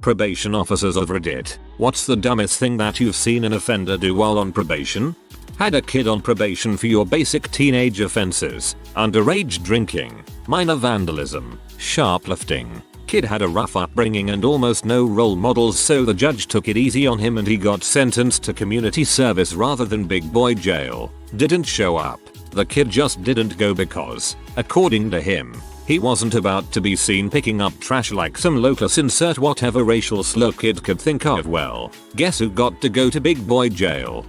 Probation officers of Reddit, what's the dumbest thing that you've seen an offender do while on probation? Had a kid on probation for your basic teenage offenses, underage drinking, minor vandalism, shoplifting. Kid had a rough upbringing and almost no role models, so the judge took it easy on him and he got sentenced to community service rather than big boy jail. Didn't show up. The kid just didn't go because, according to him, he wasn't about to be seen picking up trash like some locus insert whatever racial slur kid could think of. Well, guess who got to go to big boy jail?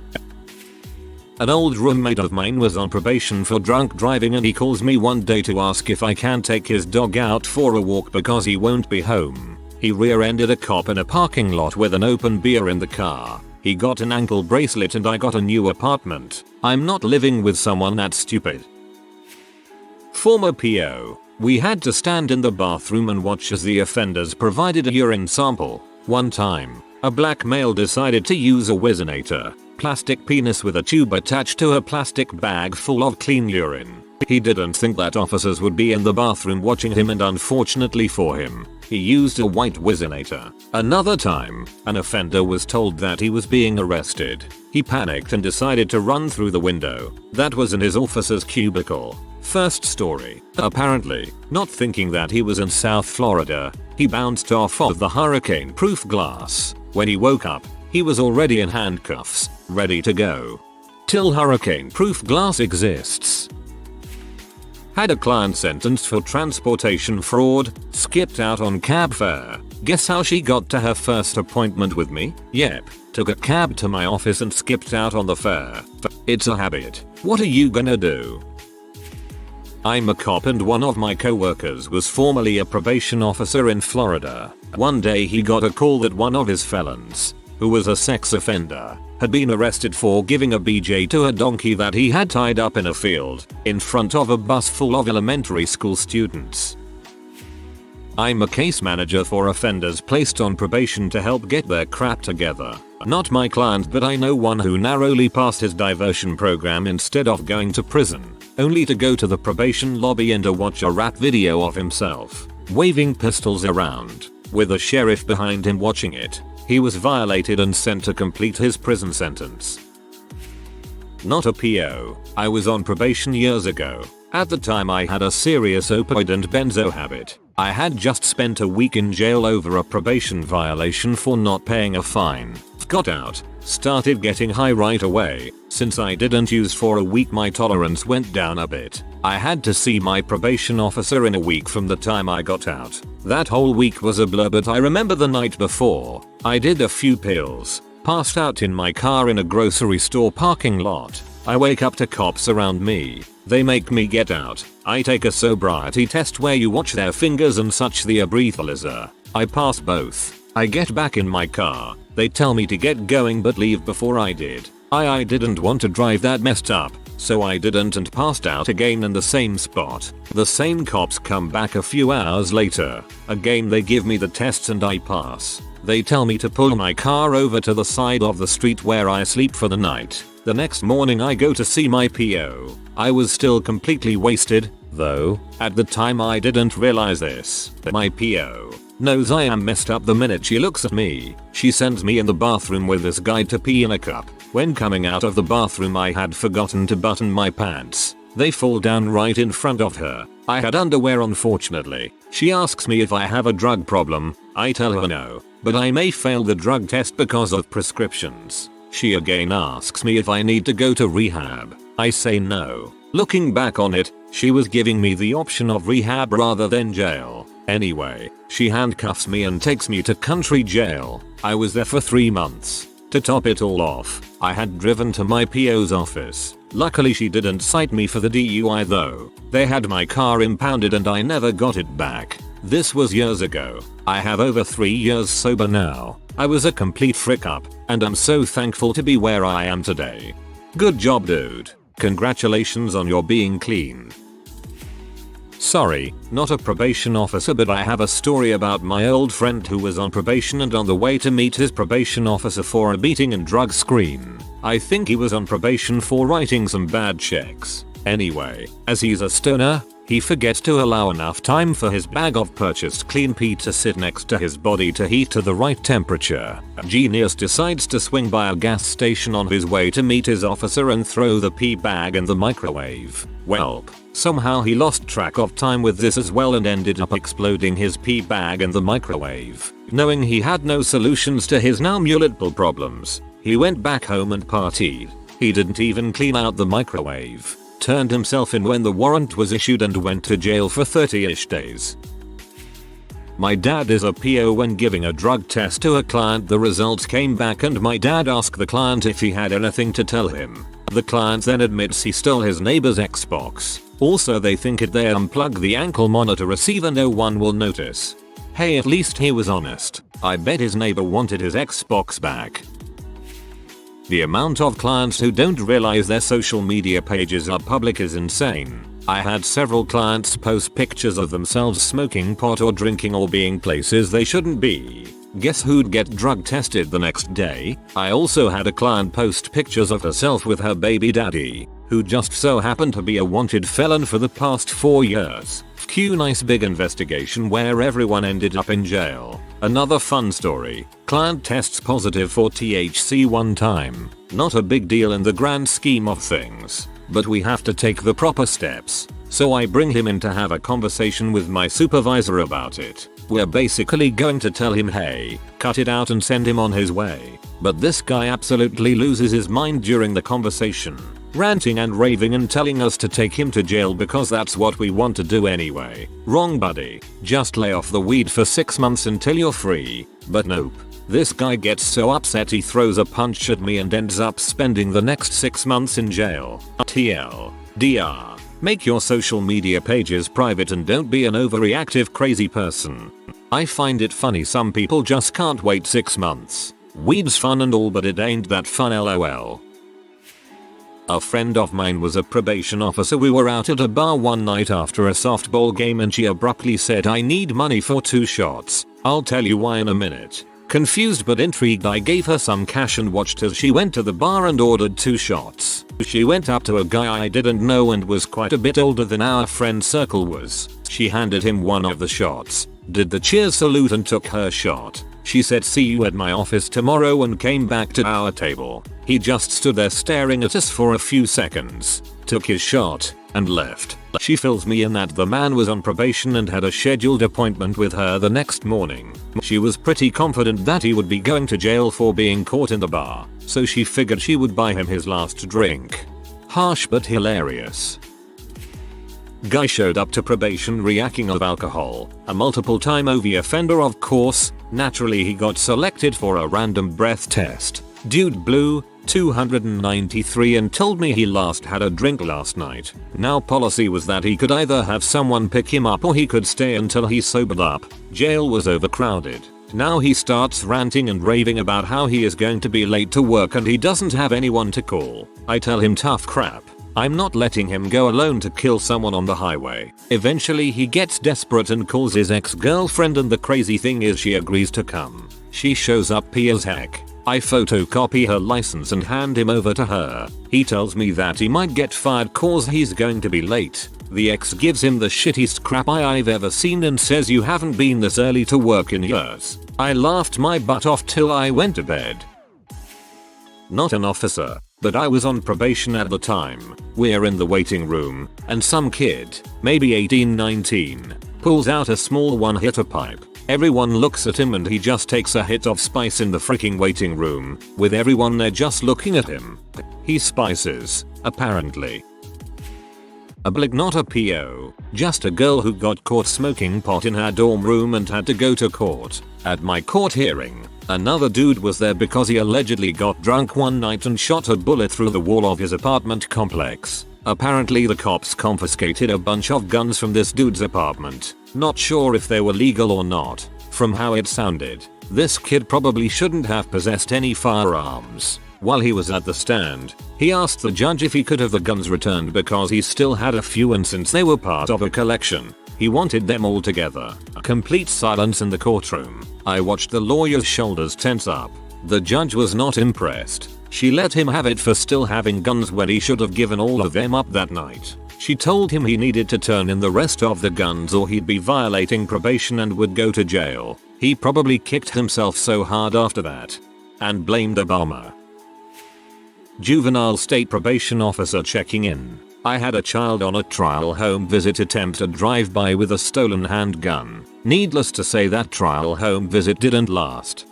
An old roommate of mine was on probation for drunk driving and he calls me one day to ask if I can take his dog out for a walk because he won't be home. He rear-ended a cop in a parking lot with an open beer in the car. He got an ankle bracelet and I got a new apartment. I'm not living with someone that stupid. Former PO. We had to stand in the bathroom and watch as the offenders provided a urine sample. One time, a black male decided to use a Whizzinator, plastic penis with a tube attached to a plastic bag full of clean urine. He didn't think that officers would be in the bathroom watching him, and unfortunately for him, he used a white Whizzinator. Another time, an offender was told that he was being arrested. He panicked and decided to run through the window that was in his officer's cubicle. First story. Apparently, not thinking that he was in South Florida, he bounced off of the hurricane-proof glass. When he woke up, he was already in handcuffs, ready to go. Till hurricane-proof glass exists. Had a client sentenced for transportation fraud, skipped out on cab fare. Guess how she got to her first appointment with me? Yep, took a cab to my office and skipped out on the fare. It's a habit. What are you gonna do? I'm a cop and one of my coworkers was formerly a probation officer in Florida. One day he got a call that one of his felons, who was a sex offender, had been arrested for giving a BJ to a donkey that he had tied up in a field, in front of a bus full of elementary school students. I'm a case manager for offenders placed on probation to help get their crap together. Not my client, but I know one who narrowly passed his diversion program instead of going to prison, only to go to the probation lobby and to watch a rap video of himself, waving pistols around, with a sheriff behind him watching it. He was violated and sent to complete his prison sentence. Not a PO. I was on probation years ago. At the time I had a serious opioid and benzo habit. I had just spent a week in jail over a probation violation for not paying a fine. Got out, started getting high right away. Since I didn't use for a week, my tolerance went down a bit. I had to see my probation officer in a week from the time I got out. That whole week was a blur, but I remember the night before, I did a few pills, passed out in my car in a grocery store parking lot. I wake up to cops around me. They make me get out. I take a sobriety test where you watch their fingers and such the breathalyzer. I pass both. I get back in my car. They tell me to get going but leave before I did. I didn't want to drive that messed up, so I didn't and passed out again in the same spot. The same cops come back a few hours later. Again they give me the tests and I pass. They tell me to pull my car over to the side of the street where I sleep for the night. The next morning I go to see my PO. I was still completely wasted, though. At the time I didn't realize this. My PO knows I am messed up the minute she looks at me. She sends me in the bathroom with this guy to pee in a cup. When coming out of the bathroom I had forgotten to button my pants. They fall down right in front of her. I had underwear unfortunately. She asks me if I have a drug problem. I tell her no, but I may fail the drug test because of prescriptions. She again asks me if I need to go to rehab. I say no. Looking back on it, she was giving me the option of rehab rather than jail. Anyway, she handcuffs me and takes me to country jail. I was there for 3 months. To top it all off, I had driven to my PO's office. Luckily she didn't cite me for the DUI though. They had my car impounded and I never got it back. This was years ago. I have over 3 years sober now. I was a complete frick up, and I'm so thankful to be where I am today. Good job, dude. Congratulations on your being clean. Sorry, not a probation officer, but I have a story about my old friend who was on probation and on the way to meet his probation officer for a beating and drug screen. I think he was on probation for writing some bad checks. Anyway, as he's a stoner, He forgets to allow enough time for his bag of purchased clean pee to sit next to his body to heat to the right temperature. Genius decides to swing by a gas station on his way to meet his officer and throw the pee bag in the microwave. Welp. Somehow he lost track of time with this as well and ended up exploding his pee bag in the microwave. Knowing he had no solutions to his now multiple problems, he went back home and partied. He didn't even clean out the microwave. Turned himself in when the warrant was issued and went to jail for 30-ish days. My dad is a PO when giving a drug test to a client. The results came back and my dad asked the client if he had anything to tell him. The client then admits he stole his neighbor's Xbox. Also they think they unplug the ankle monitor receiver, no one will notice. Hey, at least he was honest. I bet his neighbor wanted his Xbox back. The amount of clients who don't realize their social media pages are public is insane. I had several clients post pictures of themselves smoking pot or drinking or being places they shouldn't be. Guess who'd get drug tested the next day? I also had a client post pictures of herself with her baby daddy, who just so happened to be a wanted felon for the past 4 years. Cue nice big investigation where everyone ended up in jail. Another fun story. Client tests positive for THC one time. Not a big deal in the grand scheme of things, but we have to take the proper steps. So I bring him in to have a conversation with my supervisor about it. We're basically going to tell him, hey, cut it out and send him on his way. But this guy absolutely loses his mind during the conversation, ranting and raving and telling us to take him to jail because that's what we want to do anyway. Wrong, buddy. Just lay off the weed for 6 months until you're free. But nope. This guy gets so upset he throws a punch at me and ends up spending the next 6 months in jail. TLDR. Make your social media pages private and don't be an overreactive crazy person. I find it funny some people just can't wait 6 months. Weed's fun and all, but it ain't that fun, lol. A friend of mine was a probation officer. We were out at a bar one night after a softball game and she abruptly said, I need money for 2 shots. I'll tell you why in a minute. Confused but intrigued, I gave her some cash and watched as she went to the bar and ordered 2 shots. She went up to a guy I didn't know and was quite a bit older than our friend circle was. She handed him one of the shots, did the cheers salute and took her shot. She said, see you at my office tomorrow, and came back to our table. He just stood there staring at us for a few seconds, took his shot, and left. She fills me in that the man was on probation and had a scheduled appointment with her the next morning. She was pretty confident that he would be going to jail for being caught in the bar, so she figured she would buy him his last drink. Harsh but hilarious. Guy showed up to probation reacting of alcohol, a multiple time OV offender of course. Naturally he got selected for a random breath test. Dude blew 293 and told me he last had a drink last night. Now policy was that he could either have someone pick him up or he could stay until he sobered up. Jail was overcrowded. Now he starts ranting and raving about how he is going to be late to work and he doesn't have anyone to call. I tell him tough crap. I'm not letting him go alone to kill someone on the highway. Eventually he gets desperate and calls his ex-girlfriend, and the crazy thing is she agrees to come. She shows up pee as heck. I photocopy her license and hand him over to her. He tells me that he might get fired cause he's going to be late. The ex gives him the shittiest crap I've ever seen and says, you haven't been this early to work in years. I laughed my butt off till I went to bed. Not an officer, but I was on probation at the time. We're in the waiting room, and some kid, maybe 18-19, pulls out a small one-hitter pipe. Everyone looks at him and he just takes a hit of spice in the freaking waiting room, with everyone there just looking at him. He spices, apparently. A blig, not a PO, just a girl who got caught smoking pot in her dorm room and had to go to court. At my court hearing, another dude was there because he allegedly got drunk one night and shot a bullet through the wall of his apartment complex. Apparently the cops confiscated a bunch of guns from this dude's apartment. Not sure if they were legal or not. From how it sounded, this kid probably shouldn't have possessed any firearms. While he was at the stand, he asked the judge if he could have the guns returned because he still had a few, and since they were part of a collection, he wanted them all together. Complete silence in the courtroom. I watched the lawyer's shoulders tense up. The judge was not impressed. She let him have it for still having guns when he should have given all of them up that night. She told him he needed to turn in the rest of the guns or he'd be violating probation and would go to jail. He probably kicked himself so hard after that. And blamed Obama. Juvenile state probation officer checking in. I had a child on a trial home visit attempt a drive-by with a stolen handgun. Needless to say that trial home visit didn't last.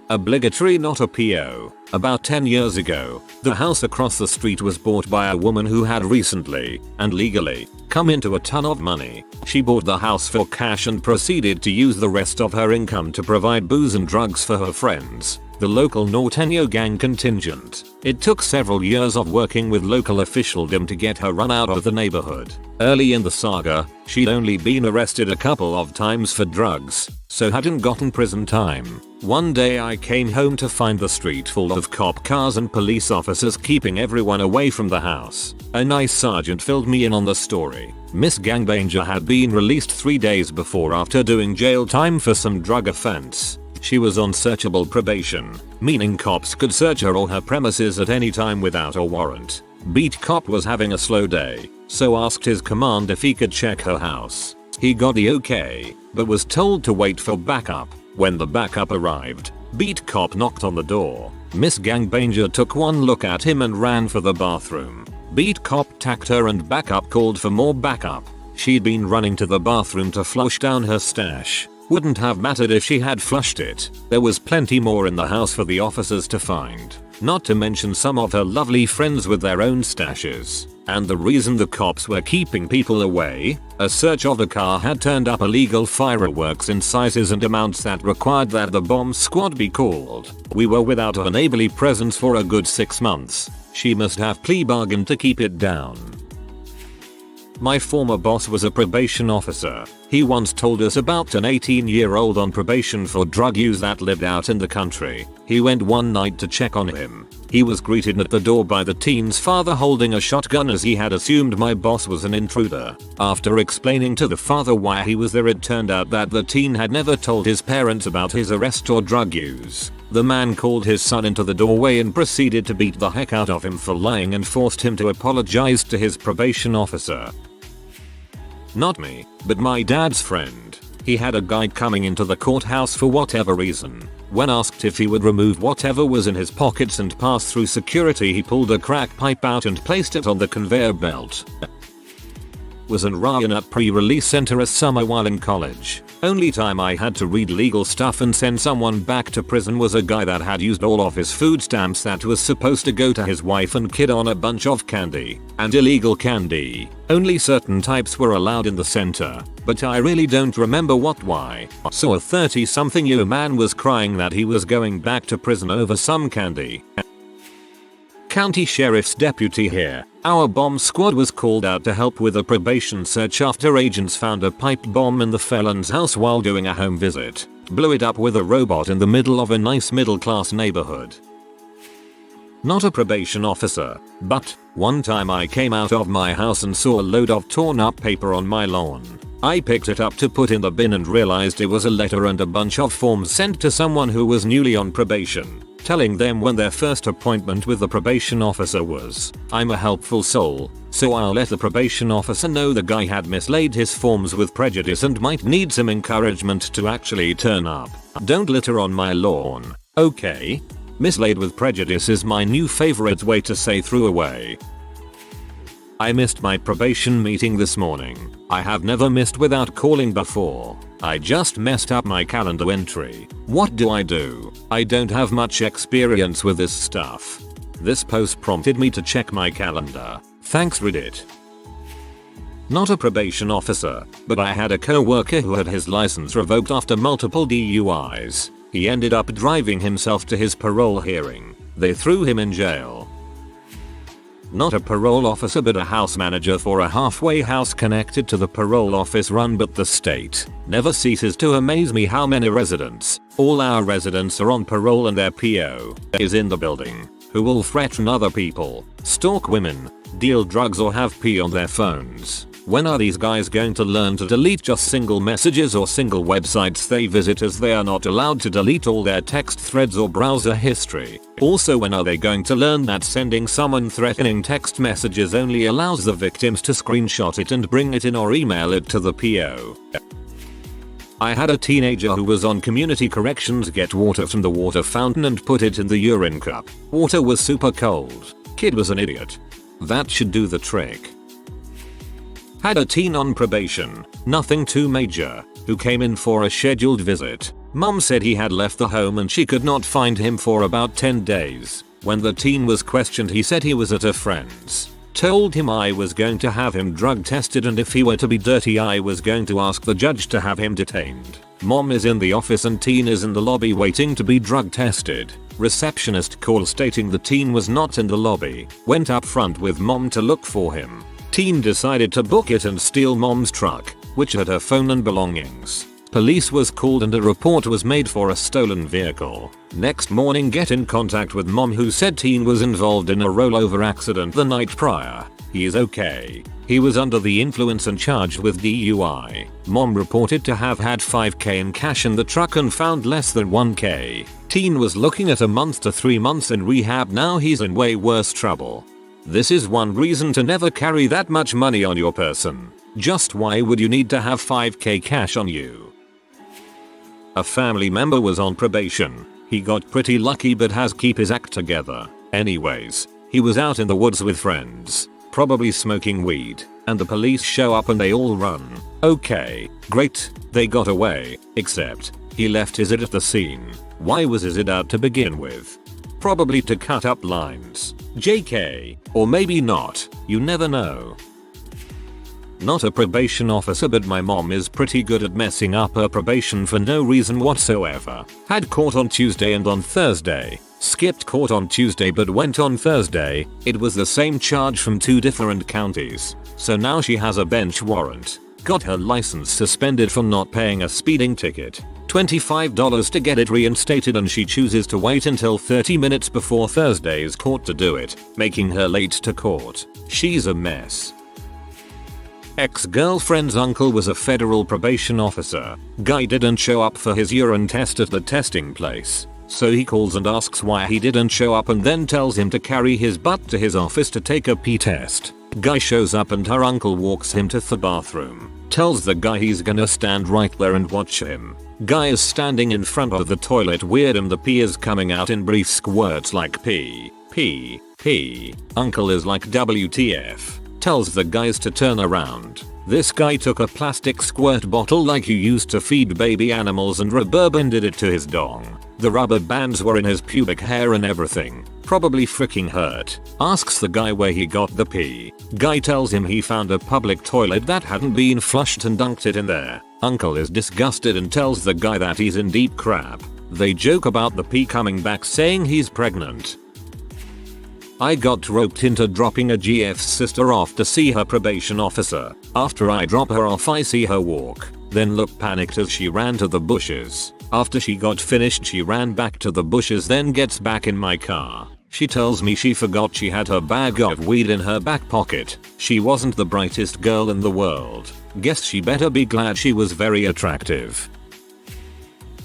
Obligatory not a PO. About 10 years ago, the house across the street was bought by a woman who had recently, and legally, come into a ton of money. She bought the house for cash and proceeded to use the rest of her income to provide booze and drugs for her friends, the local Norteño gang contingent. It took several years of working with local officialdom to get her run out of the neighborhood. Early in the saga, she'd only been arrested a couple of times for drugs, so hadn't gotten prison time. One day I came home to find the street full of cop cars and police officers keeping everyone away from the house. A nice sergeant filled me in on the story. Miss Gangbanger had been released 3 days before after doing jail time for some drug offense. She was on searchable probation, meaning cops could search her or her premises at any time without a warrant. Beat cop was having a slow day, so asked his command if he could check her house. He got the okay, but was told to wait for backup. When the backup arrived, Beat cop knocked on the door. Miss Gangbanger took one look at him and ran for the bathroom. Beat cop tacked her and backup called for more backup. She'd been running to the bathroom to flush down her stash. Wouldn't have mattered if she had flushed it. There was plenty more in the house for the officers to find. Not to mention some of her lovely friends with their own stashes. And the reason the cops were keeping people away, a search of the car had turned up illegal fireworks in sizes and amounts that required that the bomb squad be called. We were without her neighborly presence for a good 6 months. She must have plea bargained to keep it down. My former boss was a probation officer. He once told us about an 18-year-old on probation for drug use that lived out in the country. He went one night to check on him. He was greeted at the door by the teen's father holding a shotgun as he had assumed my boss was an intruder. After explaining to the father why he was there, it turned out that the teen had never told his parents about his arrest or drug use. The man called his son into the doorway and proceeded to beat the heck out of him for lying and forced him to apologize to his probation officer. Not me, but my dad's friend. He had a guy coming into the courthouse for whatever reason. When asked if he would remove whatever was in his pockets and pass through security, he pulled a crack pipe out and placed it on the conveyor belt. Was in Ryan at pre-release center a summer while in college. Only time I had to read legal stuff and send someone back to prison was a guy that had used all of his food stamps that was supposed to go to his wife and kid on a bunch of candy. And illegal candy. Only certain types were allowed in the center, but I really don't remember why. So a 30-something-year man was crying that he was going back to prison over some candy. County Sheriff's Deputy here. Our bomb squad was called out to help with a probation search after agents found a pipe bomb in the felon's house while doing a home visit. Blew it up with a robot in the middle of a nice middle-class neighborhood. Not a probation officer, but one time I came out of my house and saw a load of torn up paper on my lawn. I picked it up to put in the bin and realized it was a letter and a bunch of forms sent to someone who was newly on probation, telling them when their first appointment with the probation officer was. I'm a helpful soul, so I'll let the probation officer know the guy had mislaid his forms with prejudice and might need some encouragement to actually turn up. Don't litter on my lawn, okay? Mislaid with prejudice is my new favorite way to say threw away. I missed my probation meeting this morning. I have never missed without calling before. I just messed up my calendar entry. What do? I don't have much experience with this stuff. This post prompted me to check my calendar. Thanks Reddit. Not a probation officer, but I had a co-worker who had his license revoked after multiple DUIs. He ended up driving himself to his parole hearing. They threw him in jail. Not a parole officer but a house manager for a halfway house connected to the parole office run but the state. Never ceases to amaze me how many residents, all our residents are on parole and their PO is in the building, who will threaten other people, stalk women, deal drugs or have pee on their phones. When are these guys going to learn to delete just single messages or single websites they visit, as they are not allowed to delete all their text threads or browser history? Also, when are they going to learn that sending someone threatening text messages only allows the victims to screenshot it and bring it in or email it to the PO? I had a teenager who was on community corrections get water from the water fountain and put it in the urine cup. Water was super cold. Kid was an idiot. That should do the trick. Had a teen on probation, nothing too major, who came in for a scheduled visit. Mom said he had left the home and she could not find him for about 10 days. When the teen was questioned, he said he was at a friend's. Told him I was going to have him drug tested, and if he were to be dirty I was going to ask the judge to have him detained. Mom is in the office and teen is in the lobby waiting to be drug tested. Receptionist called stating the teen was not in the lobby. Went up front with mom to look for him. Teen decided to book it and steal mom's truck, which had her phone and belongings. Police was called and a report was made for a stolen vehicle. Next morning, get in contact with mom, who said teen was involved in a rollover accident the night prior. He is okay. He was under the influence and charged with DUI. Mom reported to have had $5K in cash in the truck and found less than $1K. Teen was looking at a month to 3 months in rehab. Now he's in way worse trouble. This is one reason to never carry that much money on your person. Just why would you need to have $5K cash on you? A family member was on probation. He got pretty lucky but has keep his act together. Anyways, he was out in the woods with friends, probably smoking weed, and the police show up and they all run. Okay, great, they got away, except he left his id at the scene. Why was his id out to begin with? Probably to cut up lines. JK. Or maybe not, you never know. Not a probation officer, but my mom is pretty good at messing up her probation for no reason whatsoever. Had court on Tuesday and on Thursday. Skipped court on Tuesday but went on Thursday. It was the same charge from 2 different counties. So now she has a bench warrant. Got her license suspended for not paying a speeding ticket. $25 to get it reinstated, and she chooses to wait until 30 minutes before Thursday's court to do it, making her late to court. She's a mess. Ex-girlfriend's uncle was a federal probation officer. Guy didn't show up for his urine test at the testing place. So he calls and asks why he didn't show up and then tells him to carry his butt to his office to take a pee test. Guy shows up and her uncle walks him to the bathroom. Tells the guy he's gonna stand right there and watch him. Guy is standing in front of the toilet weird and the pee is coming out in brief squirts like pee, pee, pee. Uncle is like WTF. Tells the guys to turn around. This guy took a plastic squirt bottle like you used to feed baby animals and rubber-banded it to his dong. The rubber bands were in his pubic hair and everything. Probably freaking hurt. Asks the guy where he got the pee. Guy tells him he found a public toilet that hadn't been flushed and dunked it in there. Uncle is disgusted and tells the guy that he's in deep crap. They joke about the pee coming back, saying he's pregnant. I got roped into dropping a GF's sister off to see her probation officer. After I drop her off, I see her walk, then look panicked as she ran to the bushes. After she got finished, she ran back to the bushes, then gets back in my car. She tells me she forgot she had her bag of weed in her back pocket. She wasn't the brightest girl in the world. Guess she better be glad she was very attractive.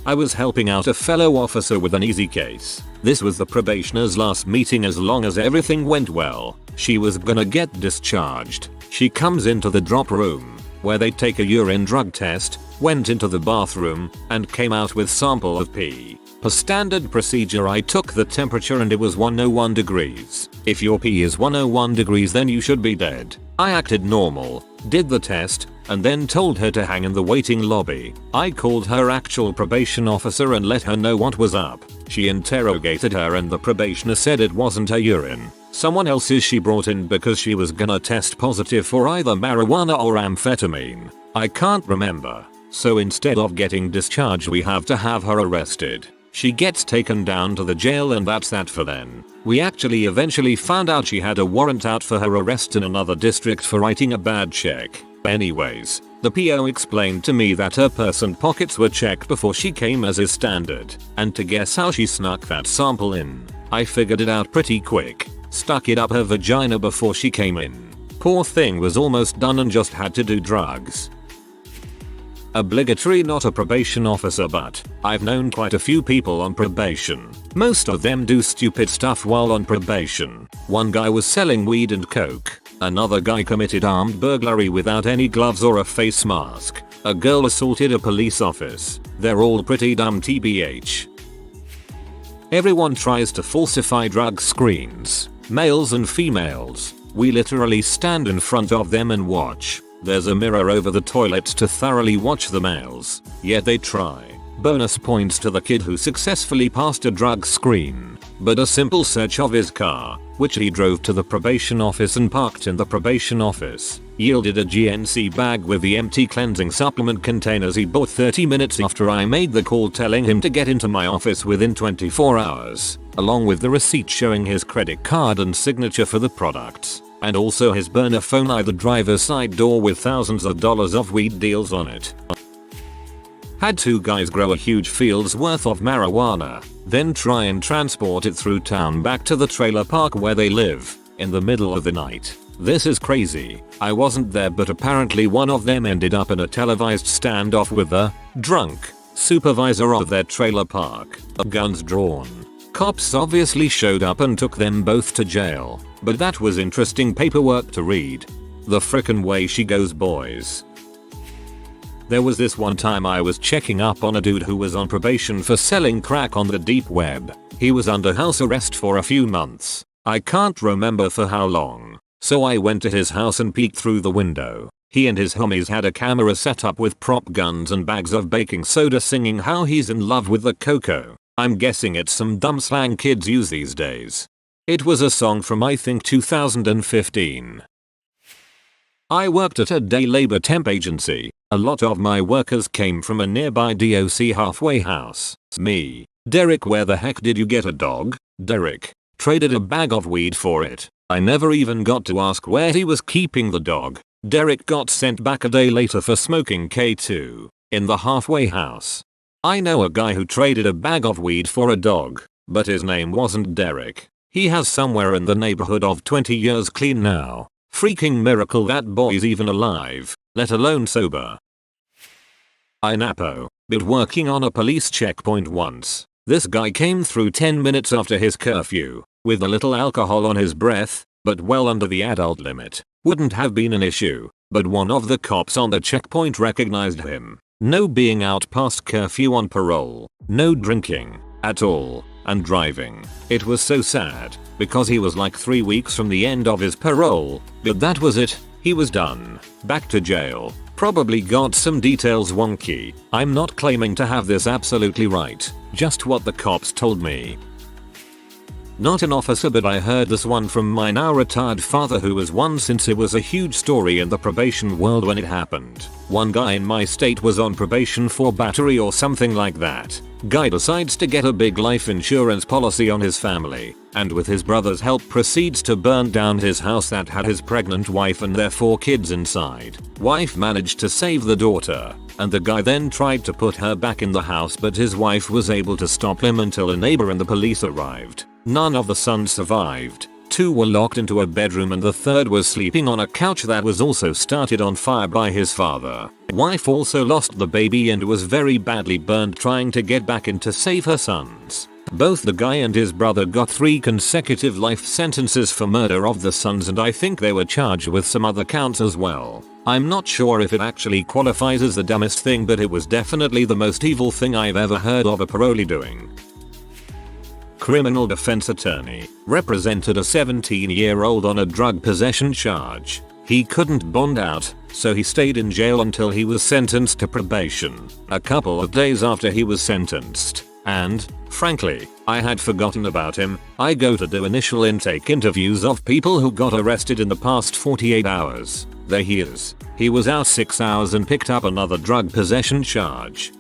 I was helping out a fellow officer with an easy case. This was the probationer's last meeting. As long as everything went well, she was gonna get discharged. She comes into the drop room, where they take a urine drug test, went into the bathroom, and came out with sample of pee. Per standard procedure, I took the temperature and it was 101 degrees. If your pee is 101 degrees, then you should be dead. I acted normal, did the test, and then told her to hang in the waiting lobby. I called her actual probation officer and let her know what was up. She interrogated her and the probationer said it wasn't her urine. Someone else's she brought in because she was gonna test positive for either marijuana or amphetamine. I can't remember. So instead of getting discharged, we have to have her arrested. She gets taken down to the jail and that's that for then. We actually eventually found out she had a warrant out for her arrest in another district for writing a bad check. Anyways, the PO explained to me that her purse and pockets were checked before she came, as is standard. And to guess how she snuck that sample in, I figured it out pretty quick. Stuck it up her vagina before she came in. Poor thing was almost done and just had to do drugs. Obligatory, not a probation officer, but I've known quite a few people on probation. Most of them do stupid stuff while on probation. One guy was selling weed and coke. Another guy committed armed burglary without any gloves or a face mask. A girl assaulted a police office. They're all pretty dumb tbh. Everyone tries to falsify drug screens. Males and females. We literally stand in front of them and watch. There's a mirror over the toilet to thoroughly watch the males, yet they try. Bonus points to the kid who successfully passed a drug screen. But a simple search of his car, which he drove to the probation office and parked in the probation office, yielded a GNC bag with the empty cleansing supplement containers he bought 30 minutes after I made the call telling him to get into my office within 24 hours, along with the receipt showing his credit card and signature for the products. And also his burner phone by the driver's side door with thousands of dollars of weed deals on it. Had two guys grow a huge field's worth of marijuana, then try and transport it through town back to the trailer park where they live, in the middle of the night. This is crazy. I wasn't there, but apparently one of them ended up in a televised standoff with the drunk supervisor of their trailer park, guns drawn. Cops obviously showed up and took them both to jail, but that was interesting paperwork to read. The frickin' way she goes, boys. There was this one time I was checking up on a dude who was on probation for selling crack on the deep web. He was under house arrest for a few months. I can't remember for how long, so I went to his house and peeked through the window. He and his homies had a camera set up with prop guns and bags of baking soda singing how he's in love with the cocoa. I'm guessing it's some dumb slang kids use these days. It was a song from I think 2015. I worked at a day labor temp agency. A lot of my workers came from a nearby DOC halfway house. Me. Derek, where the heck did you get a dog? Derek. Traded a bag of weed for it. I never even got to ask where he was keeping the dog. Derek got sent back a day later for smoking K2 in the halfway house. I know a guy who traded a bag of weed for a dog, but his name wasn't Derek. He has somewhere in the neighborhood of 20 years clean now. Freaking miracle that boy's even alive, let alone sober. I Napo, been working on a police checkpoint once. This guy came through 10 minutes after his curfew, with a little alcohol on his breath, but well under the adult limit. Wouldn't have been an issue, but one of the cops on the checkpoint recognized him. No being out past curfew on parole, no drinking at all, and driving. It was so sad, because he was like 3 weeks from the end of his parole, but that was it, he was done. Back to jail. Probably got some details wonky. I'm not claiming to have this absolutely right, just what the cops told me. Not an officer, but I heard this one from my now retired father, who was one since it was a huge story in the probation world when it happened. One guy in my state was on probation for battery or something like that. Guy decides to get a big life insurance policy on his family, and with his brother's help proceeds to burn down his house that had his pregnant wife and their 4 kids inside. Wife managed to save the daughter, and the guy then tried to put her back in the house, but his wife was able to stop him until a neighbor and the police arrived. None of the sons survived. 2 were locked into a bedroom and the 3rd was sleeping on a couch that was also started on fire by his father. Wife also lost the baby and was very badly burned trying to get back in to save her sons. Both the guy and his brother got 3 consecutive life sentences for murder of the sons, and I think they were charged with some other counts as well. I'm not sure if it actually qualifies as the dumbest thing, but it was definitely the most evil thing I've ever heard of a parolee doing. Criminal defense attorney represented a 17-year-old on a drug possession charge. He couldn't bond out, so he stayed in jail until he was sentenced to probation a couple of days after he was sentenced. And, frankly, I had forgotten about him. I go to do initial intake interviews of people who got arrested in the past 48 hours. There he is. He was out 6 hours and picked up another drug possession charge.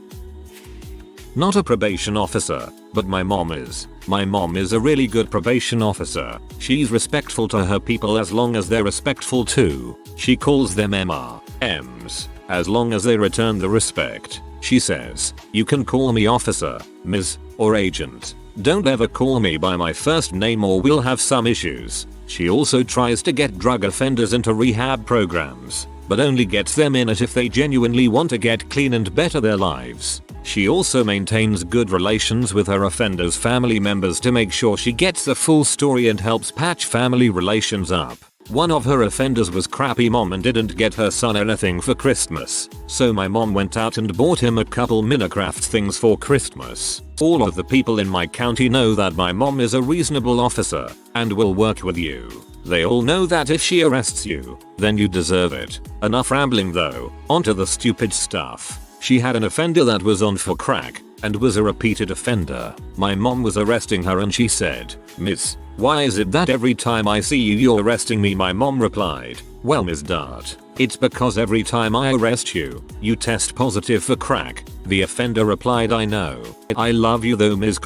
Not a probation officer, but my mom is. My mom is a really good probation officer. She's respectful to her people as long as they're respectful too. She calls them MRMs, as long as they return the respect. She says, "You can call me officer, Ms. or agent. Don't ever call me by my first name or we'll have some issues. She also tries to get drug offenders into rehab programs, but only gets them in it if they genuinely want to get clean and better their lives. She also maintains good relations with her offenders' family members to make sure she gets the full story and helps patch family relations up. One of her offenders was crappy mom and didn't get her son anything for Christmas, so my mom went out and bought him a couple Minecraft things for Christmas. All of the people in my county know that my mom is a reasonable officer and will work with you. They all know that if she arrests you, then you deserve it. Enough rambling though, onto the stupid stuff. She had an offender that was on for crack and was a repeated offender. My mom was arresting her and she said, "Miss, why is it that every time I see you you're arresting me?" My mom replied, "Well, Miss Dart, it's because every time I arrest you, you test positive for crack." The offender replied, "I know. I love you though, Ms.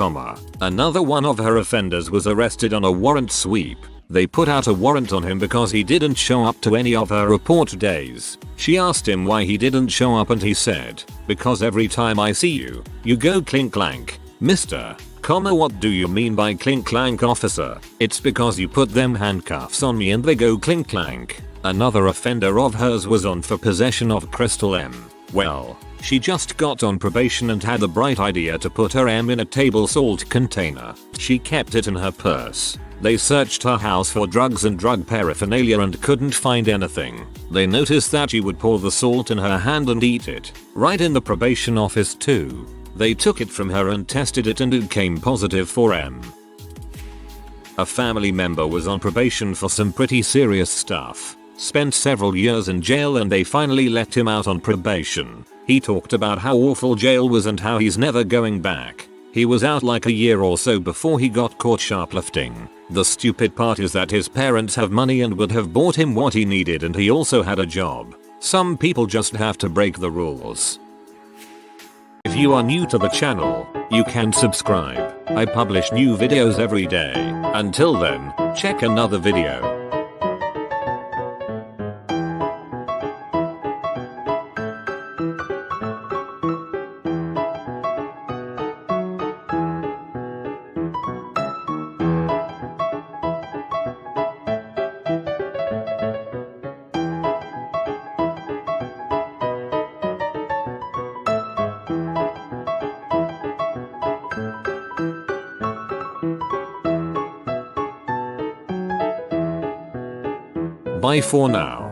Another one of her offenders was arrested on a warrant sweep. They put out a warrant on him because he didn't show up to any of her report days. She asked him why he didn't show up and he said, "Because every time I see you, you go clink clank." Mr. What do you mean by clink clank, officer? It's because you put them handcuffs on me and they go clink clank. Another offender of hers was on for possession of crystal M. Well, she just got on probation and had the bright idea to put her M in a table salt container. She kept it in her purse. They searched her house for drugs and drug paraphernalia and couldn't find anything. They noticed that she would pour the salt in her hand and eat it. Right in the probation office too. They took it from her and tested it and it came positive for M. A family member was on probation for some pretty serious stuff. Spent several years in jail and they finally let him out on probation. He talked about how awful jail was and how he's never going back. He was out like a year or so before he got caught shoplifting. The stupid part is that his parents have money and would have bought him what he needed and he also had a job. Some people just have to break the rules. If you are new to the channel, you can subscribe. I publish new videos every day. Until then, check another video. Bye for now.